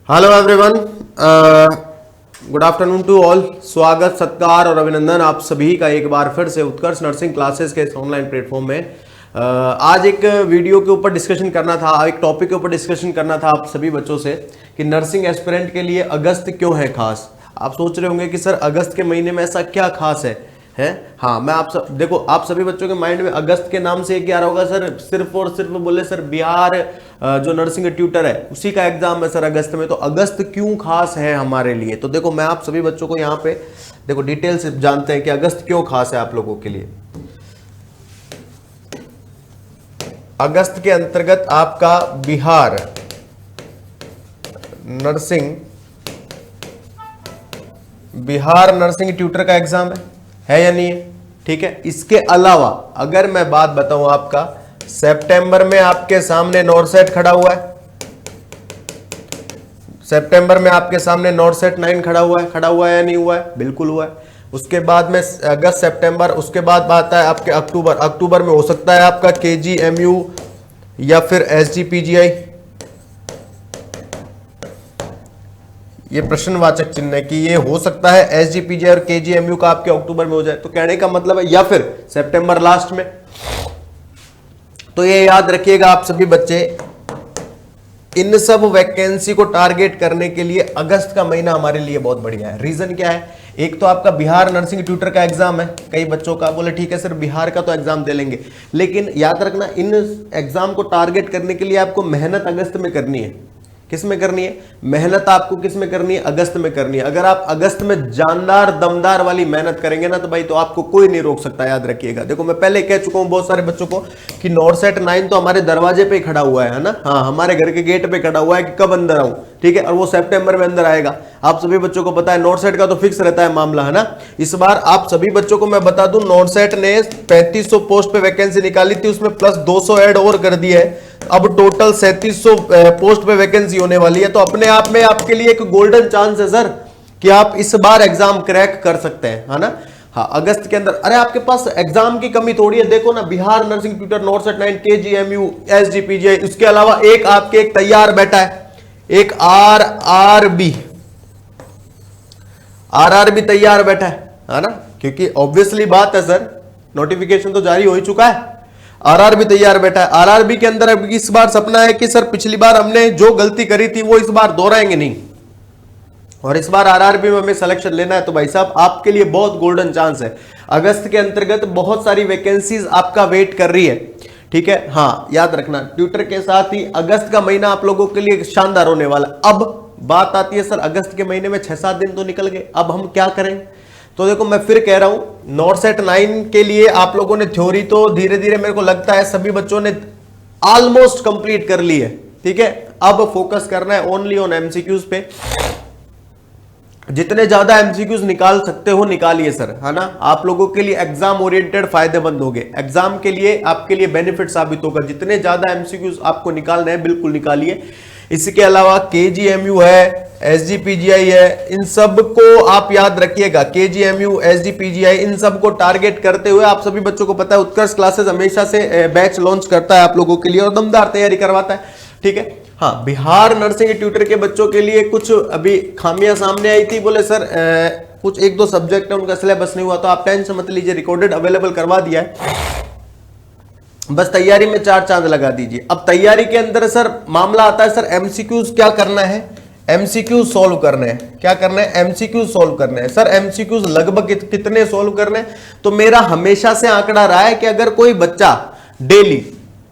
Hello everyone, good afternoon to all. स्वागत, सत्कार और अभिनंदन आप सभी का एक बार फिर से उत्कर्ष नर्सिंग क्लासेस के इस ऑनलाइन प्लेटफॉर्म में। आज एक वीडियो के ऊपर डिस्कशन करना था, एक टॉपिक के ऊपर डिस्कशन करना था आप सभी बच्चों से कि नर्सिंग एस्पिरेंट के लिए अगस्त क्यों है खास। आप सोच रहे होंगे कि सर अगस्त के महीने में ऐसा क्या खास है? हाँ, मैं आप सब देखो, आप सभी बच्चों के माइंड में अगस्त के नाम से क्या होगा सर? सिर्फ और सिर्फ बोले सर बिहार जो नर्सिंग ट्यूटर है उसी का एग्जाम है सर अगस्त में। तो अगस्त क्यों खास है हमारे लिए? तो देखो, मैं आप सभी बच्चों को यहाँ पे देखो डिटेल से जानते हैं कि अगस्त क्यों खास है आप लोगों के लिए। अगस्त के अंतर्गत आपका बिहार नर्सिंग ट्यूटर का एग्जाम है या नहीं है? ठीक है। इसके अलावा अगर मैं बात बताऊं, आपका सितंबर में आपके सामने नॉरसेट खड़ा हुआ है। सितंबर में आपके सामने नॉरसेट 9 खड़ा हुआ है या नहीं हुआ है? बिल्कुल हुआ है। उसके बाद में अगस्त, सितंबर, उसके बाद आता है आपके अक्टूबर में हो सकता है आपका KGMU या फिर SGPGI। ये प्रश्नवाचक चिन्ह है कि ये हो सकता है SGPGI और KGMU का आपके अक्टूबर में हो जाए। तो कहने का मतलब है या फिर सितंबर लास्ट में। तो ये याद रखिएगा आप सभी बच्चे, इन सब वैकेंसी को टारगेट करने के लिए अगस्त का महीना हमारे लिए बहुत बढ़िया है। रीजन क्या है? एक तो आपका बिहार नर्सिंग ट्यूटर का एग्जाम है। कई बच्चों का बोले ठीक है सर बिहार का तो एग्जाम दे लेंगे, लेकिन याद रखना इन एग्जाम को टारगेट करने के लिए आपको मेहनत अगस्त में करनी है। किस में करनी है? मेहनत आपको किस में करनी है? अगस्त में करनी है। अगर आप अगस्त में जानदार दमदार वाली मेहनत करेंगे ना तो भाई तो आपको कोई नहीं रोक सकता। याद रखिएगा। देखो, मैं पहले कह चुका हूं बहुत सारे बच्चों को कि नॉरसेट 9 तो हमारे दरवाजे पे खड़ा हुआ है ना। हाँ, हमारे घर के गेट पे खड़ा हुआ है कि कब अंदर आऊं। ठीक है, और वो सितंबर में अंदर आएगा। आप सभी बच्चों को पता है नॉरसेट का तो फिक्स रहता है मामला, है ना। इस बार आप सभी बच्चों को मैं बता दूं, नॉरसेट ने 3500 पोस्ट पे वैकेंसी निकाली थी, उसमें प्लस 200 ऐड और कर दिया है। अब टोटल 3700 पोस्ट पे वैकेंसी होने वाली है। तो अपने आप में आपके लिए एक गोल्डन चांस है सर कि आप इस बार एग्जाम क्रैक कर सकते हैं, है ना। हाँ, अगस्त के अंदर। अरे आपके पास एग्जाम की कमी थोड़ी है। देखो ना, Bihar nursing tutor, NORCET 9, KGMU, SGPGI, उसके अलावा एक आपके एक तैयार बैठा है, एक RRB तैयार बैठा है ना। क्योंकि ऑब्वियसली बात है सर, नोटिफिकेशन तो जारी हो ही चुका है। RRB तैयार बैठा है। RRB के अंदर अब इस बार सपना है कि सर पिछली बार हमने जो गलती करी थी वो इस बार दोहराएंगे नहीं, और इस बार RRB में हमें सिलेक्शन लेना है। तो भाई साहब आपके लिए बहुत गोल्डन चांस है। अगस्त के अंतर्गत बहुत सारी वैकेंसीज आपका वेट कर रही है। ठीक है। हाँ, याद रखना ट्यूटर के साथ ही अगस्त का महीना आप लोगों के लिए शानदार होने वाला। अब बात आती है सर अगस्त के महीने में 6-7 दिन तो निकल गए, अब हम क्या करें? तो देखो, मैं फिर कह रहा हूं, नॉरसेट 9 के लिए आप लोगों ने थ्योरी तो धीरे धीरे मेरे को लगता है सभी बच्चों ने ऑलमोस्ट कंप्लीट कर ली है। ठीक है, अब फोकस करना है ओनली ऑन MCQs पे। जितने ज्यादा MCQs निकाल सकते हो निकालिए सर, है ना। आप लोगों के लिए एग्जाम ओरिएंटेड फायदेमंद होंगे, एग्जाम के लिए आपके लिए बेनिफिट साबित होगा। जितने ज्यादा MCQs आपको निकालने हैं बिल्कुल निकालिए। इसके अलावा KGMU है, SGPGI है, इन सब को आप याद रखिएगा। KGMU, SGPGI, इन सब को टारगेट करते हुए आप सभी बच्चों को पता है उत्कर्ष क्लासेस हमेशा से बैच लॉन्च करता है आप लोगों के लिए और दमदार तैयारी करवाता है। ठीक है। हाँ, बिहार नर्सिंग ट्यूटर के बच्चों के लिए कुछ अभी खामियां सामने आई थी। बोले सर कुछ 1-2 सब्जेक्ट है उनका सिलेबस नहीं हुआ, तो आप टेंशन मत लीजिए, रिकॉर्डेड अवेलेबल करवा दिया है। बस तैयारी में 4 चांद लगा दीजिए। अब तैयारी के अंदर सर मामला आता है सर MCQs क्या करना है? MCQs सॉल्व करने हैं। क्या करना है? MCQs सॉल्व करने हैं। सर MCQs लगभग कितने सॉल्व करने हैं? तो मेरा हमेशा से आंकड़ा रहा है कि अगर कोई बच्चा डेली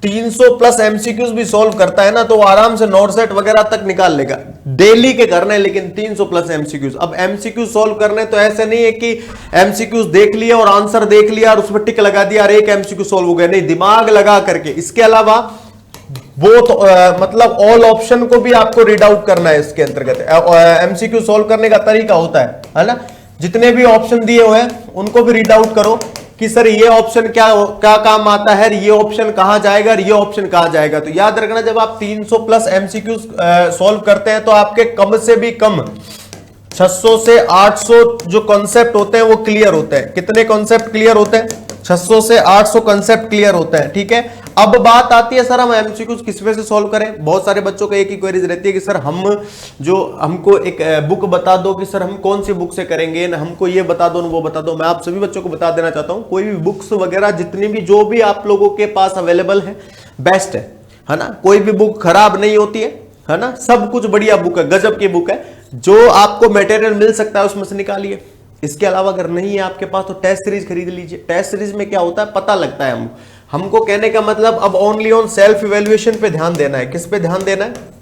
300 प्लस MCQs भी सॉल्व करता है ना तो वो आराम से नॉरसेट वगैरह तक निकाल लेगा। डेली के करने, लेकिन 300 प्लस MCQs। अब MCQs सॉल्व करने तो ऐसे नहीं है कि MCQs देख लिया और आंसर देख लिया और उसमें टिक लगा दिया और एक MCQ सॉल्व हो गया, नहीं, दिमाग लगा करके। इसके अलावा वो तो मतलब ऑल ऑप्शन को भी आपको रीड आउट करना है। इसके अंतर्गत MCQ सॉल्व करने का तरीका होता है ना। जितने भी ऑप्शन दिए हुए हैं उनको भी रीड आउट करो कि सर ये ऑप्शन क्या क्या काम आता है, ये ऑप्शन कहां जाएगा और ये ऑप्शन कहां जाएगा। तो याद रखना, जब आप 300 प्लस MCQ सॉल्व करते हैं तो आपके कम से भी कम 600 से 800 जो कॉन्सेप्ट होते हैं वो क्लियर होते हैं। कितने कॉन्सेप्ट क्लियर होते हैं? 600 से 800 कॉन्सेप्ट क्लियर होते हैं। ठीक है। अब बात आती है सर हम एमसीक्यूज किस वे से सॉल्व करें। बहुत सारे बच्चों का एक ही क्वेरीज रहती है कि सर हमको एक बुक बता दो कि सर हम कौन सी बुक से करेंगे, ना हमको ये बता दो ना वो बता दो। मैं आप सभी बच्चों को बता देना चाहता हूं, कोई भी बुक्स वगैरह जितनी भी जो भी आप लोगों के पास अवेलेबल है बेस्ट है ना। कोई भी बुक खराब नहीं होती है ना, सब कुछ बढ़िया बुक है, गजब की बुक है। जो आपको मटेरियल मिल सकता है उसमें से निकालिए। इसके अलावा अगर नहीं है आपके पास तो टेस्ट सीरीज खरीद लीजिए। टेस्ट सीरीज में क्या होता है पता लगता है। हमको कहने का मतलब अब ओनली ऑन सेल्फ इवेल्युएशन पे ध्यान देना है। किस पे ध्यान देना है?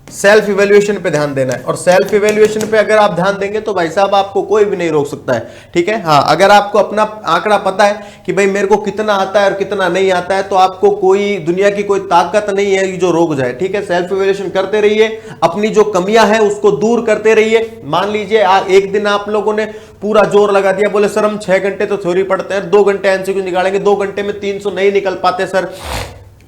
सेल्फ इवेल्युएशन पे ध्यान देना है। और सेल्फ इवेल्युएशन पे अगर आप ध्यान देंगे तो भाई साहब आपको कोई भी नहीं रोक सकता है, ठीक है। हाँ, अगर आपको अपना आंकड़ा पता है कि भाई मेरे को कितना आता है और कितना नहीं आता है, तो आपको कोई दुनिया की कोई ताकत नहीं है जो रोक जाए, ठीक है। सेल्फ इवेल्युएशन करते रहिए, अपनी जो कमियां हैं उसको दूर करते रहिए। मान लीजिए एक दिन आप लोगों ने पूरा जोर लगा दिया, बोले सर हम 6 घंटे तो थ्योरी पढ़ते हैं, 2 घंटे एमसीक्यू निकालेंगे, 2 घंटे में 300 नहीं निकल पाते सर,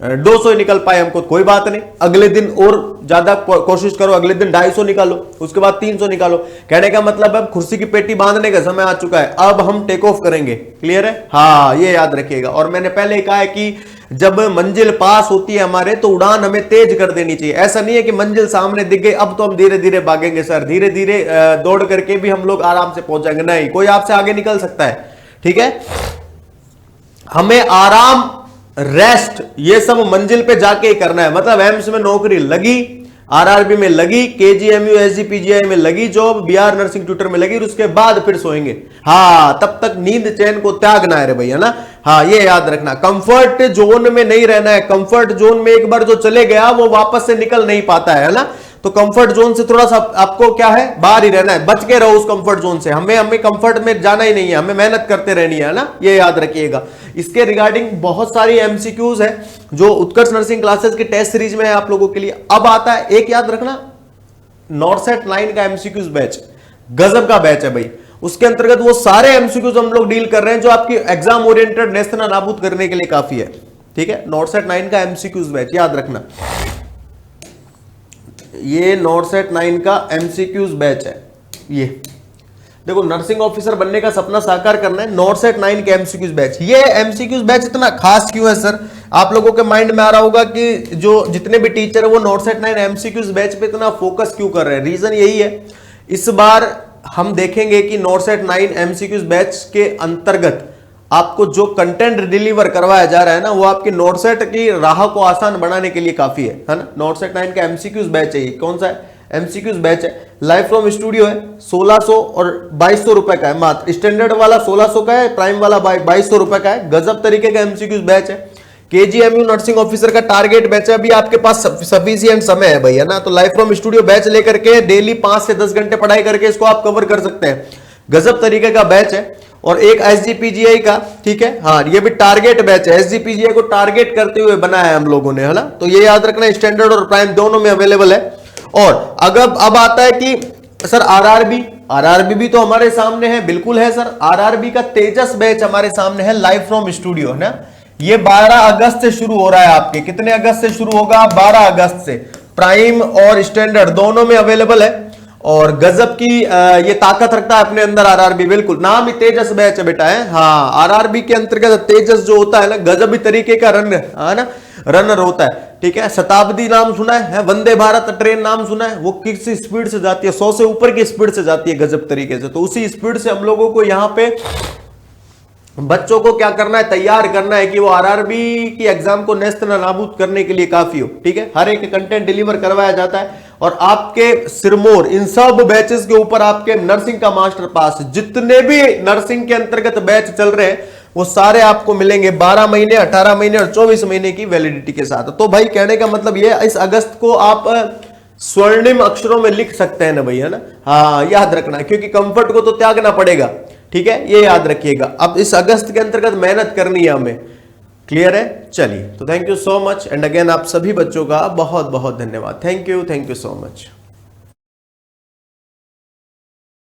200 निकल पाए हमको, कोई बात नहीं, अगले दिन और ज्यादा कोशिश करो, अगले दिन 250 निकालो, उसके बाद 300 निकालो। कहने का मतलब अब कुर्सी की पेटी बांधने का समय आ चुका है, अब हम टेक ऑफ करेंगे। क्लियर है? हाँ, ये याद रखिएगा। और मैंने पहले कहा है कि जब मंजिल पास होती है हमारे तो उड़ान हमें तेज कर देनी चाहिए। ऐसा नहीं है कि मंजिल सामने दिख गई अब तो हम धीरे धीरे भागेंगे सर, धीरे धीरे दौड़ करके भी हम लोग आराम से पहुंच जाएंगे, नहीं, कोई आपसे आगे निकल सकता है, ठीक है। हमें आराम, रेस्ट, ये सब मंजिल पे जाके ही करना है। मतलब एम्स में नौकरी लगी, आरआरबी में लगी, केजीएमयू एसजीपीजीआई में लगी जॉब, बीआर नर्सिंग ट्यूटर में लगी, उसके बाद फिर सोएंगे। हाँ, तब तक नींद चैन को त्यागना है रे भैया ना। हाँ, ये याद रखना, कंफर्ट जोन में नहीं रहना है। कंफर्ट जोन में एक बार जो चले गया वो वापस से निकल नहीं पाता है ना। तो कंफर्ट जोन से थोड़ा सा आपको क्या है, बाहर ही रहना है, बच के रहो उस कंफर्ट जोन से। हमें कंफर्ट में जाना ही नहीं है, हमें मेहनत करते रहनी है ना, ये याद रखिएगा। इसके रिगार्डिंग बहुत सारी एमसीक्यूज है जो उत्कर्ष नर्सिंग क्लासेस के टेस्ट सीरीज में है आप लोगों के लिए। अब आता है एक, याद रखना, नॉर्सेट 9 का एमसीक्यूज बैच, गजब का बैच है भाई। उसके अंतर्गत वो सारे एमसीक्यूज हम लोग डील कर रहे हैं जो आपकी एग्जाम ओरिएंटेड नेस्तना नाबूद करने के लिए काफी है, ठीक है। नॉर्सेट 9 का एमसीक्यूज बैच याद रखना, ये नॉर्सेट 9 का एमसीक्यूज बैच है। ये देखो, नर्सिंग ऑफिसर बनने का सपना साकार करना है, नॉर्सेट 9 के एमसीक्यूज बैच। ये एमसीक्यूज बैच इतना खास क्यों है सर? आप लोगों के माइंड में आ रहा होगा कि जो जितने भी टीचर है वो नॉर्सेट 9 एमसीक्यूज बैच पे इतना फोकस क्यों कर रहे हैं। रीजन यही है, इस बार हम देखेंगे कि नॉर्सेट 9 एमसीक्यूज बैच के अंतर्गत आपको जो कंटेंट डिलीवर करवाया जा रहा है ना, वो आपकी नॉर्सेट की राह को आसान बनाने के लिए काफी है ना। नॉर्सेट 9 का एमसीक्यूज बैच है। ये कौन सा है? एमसीक्यूज बैच है, लाइव फ्रॉम स्टूडियो है, 1600 और 2200 रुपए का है मात्र। स्टैंडर्ड वाला 1600 का है, प्राइम वाला 2200 रुपए का है। गजब तरीके का एमसीक्यूज बैच है। केजीएमयू नर्सिंग ऑफिसर का टारगेट बैच है। अभी आपके पास सफिशिएंट समय है भैया ना, तो लाइव फ्रॉम स्टूडियो बैच लेकर के डेली 5 से 10 घंटे पढ़ाई करके इसको आप कवर कर सकते हैं। गजब तरीके का बैच है। और एक एसजीपीजीआई का, ठीक है, हाँ, ये भी टारगेट बैच है। एसजीपीजीआई को टारगेट करते हुए बनाया है हम लोगों ने, है ना। तो ये याद रखना, स्टैंडर्ड और प्राइम दोनों में अवेलेबल है। और अगर अब आता है कि सर आरआरबी भी तो हमारे सामने है, बिल्कुल है सर। आरआरबी का तेजस बैच हमारे सामने है, लाइव फ्रॉम स्टूडियो, है ना। ये 12 अगस्त से शुरू हो रहा है आपके। कितने अगस्त से शुरू होगा? 12 अगस्त से। प्राइम और स्टैंडर्ड दोनों में अवेलेबल है। और गजब की ये ताकत रखता है अपने अंदर आरआरबी, बिल्कुल। नाम ही तेजस बैच है बेटा, है। हाँ, आरआरबी के अंतर्गत तेजस जो होता है ना, गजब ही तरीके का रनर होता है, ठीक है। शताब्दी नाम सुना है? वंदे भारत ट्रेन नाम सुना है? वो किस स्पीड से जाती है? 100 से ऊपर की स्पीड से जाती है, गजब तरीके से। तो उसी स्पीड से हम लोगों को यहाँ पे बच्चों को क्या करना है, तैयार करना है कि वो आरआरबी की एग्जाम को नेस्त नाबूद करने के लिए काफी हो, ठीक है। हर एक कंटेंट डिलीवर करवाया जाता है। और आपके सिरमौर इन सब बैचेस के ऊपर आपके नर्सिंग का मास्टर पास, जितने भी नर्सिंग के अंतर्गत बैच चल रहे हैं वो सारे आपको मिलेंगे 12 महीने, 18 महीने और 24 महीने की वैलिडिटी के साथ। तो भाई कहने का मतलब ये, इस अगस्त को आप स्वर्णिम अक्षरों में लिख सकते हैं ना भैया ना। हाँ, याद रखना, क्योंकि कंफर्ट को तो त्यागना पड़ेगा, ठीक है, ये याद रखिएगा। अब इस अगस्त के अंतर्गत मेहनत करनी है हमें। क्लियर है? चलिए, तो thank you so much and again आप सभी बच्चों का बहुत बहुत धन्यवाद। Thank you so much.